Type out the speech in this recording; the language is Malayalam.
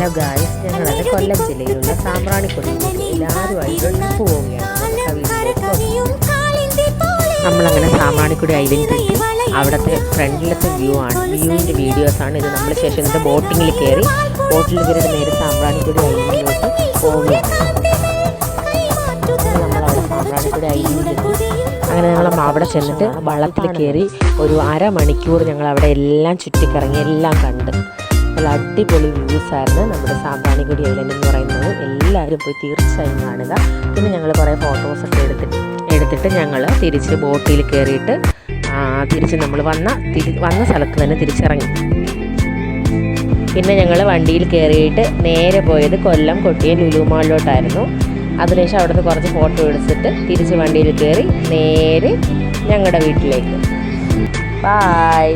ഹലോ ഗായ്സ്, ഞങ്ങളത് കൊല്ലം ജില്ലയിലുള്ള സാമ്പ്രാണിക്കൊടിയിലേക്ക് എല്ലാവരുമായിട്ട് ട്രിപ്പ് പോവുകയാണ്. നമ്മളങ്ങനെ സാമ്പ്രാണിക്കൊടി ഐലൻഡ് എത്തി. അവിടുത്തെ ഫ്രണ്ടിലത്തെ വ്യൂവിൻ്റെ വീഡിയോസാണ് ഇത്. നമ്മൾ ശേഷം ഇതിൻ്റെ ബോട്ടിങ്ങിൽ കയറി നേരെ സാമ്പ്രാണിക്കൊടി ഐലൻഡിലോട്ട് പോവുകയാണ്. നമ്മളവിടെ സാമ്പ്രാണിക്കൊടി ഐലൻഡിലെത്തി. അങ്ങനെ ഞങ്ങൾ അവിടെ ചെന്നിട്ട് വള്ളത്തിൽ കയറി ഒരു അരമണിക്കൂർ ഞങ്ങൾ അവിടെ എല്ലാം ചുറ്റിക്കറങ്ങി, എല്ലാം കണ്ട്. നല്ല അടിപൊളി വ്യൂസായിരുന്നു നമ്മുടെ സാമ്പ്രാണിക്കൊടി ഐലൻഡ് എന്ന് പറയുന്നത്. എല്ലാവരും പോയി തീർച്ചയായും കാണുക. പിന്നെ ഞങ്ങൾ കുറേ ഫോട്ടോസൊക്കെ എടുത്തിട്ട് ഞങ്ങൾ തിരിച്ച് ബോട്ടിൽ കയറിയിട്ട് തിരിച്ച് നമ്മൾ വന്ന സ്ഥലത്ത് തന്നെ തിരിച്ചിറങ്ങി. പിന്നെ ഞങ്ങൾ വണ്ടിയിൽ കയറിയിട്ട് നേരെ പോയത് കൊല്ലം കൊട്ടിയം ലുലു മാളിലോട്ടായിരുന്നു. അതിനുശേഷം അവിടുന്ന് കുറച്ച് ഫോട്ടോ എടുത്തിട്ട് തിരിച്ച് വണ്ടിയിൽ കയറി നേരെ ഞങ്ങളുടെ വീട്ടിലേക്ക്. ബായ്.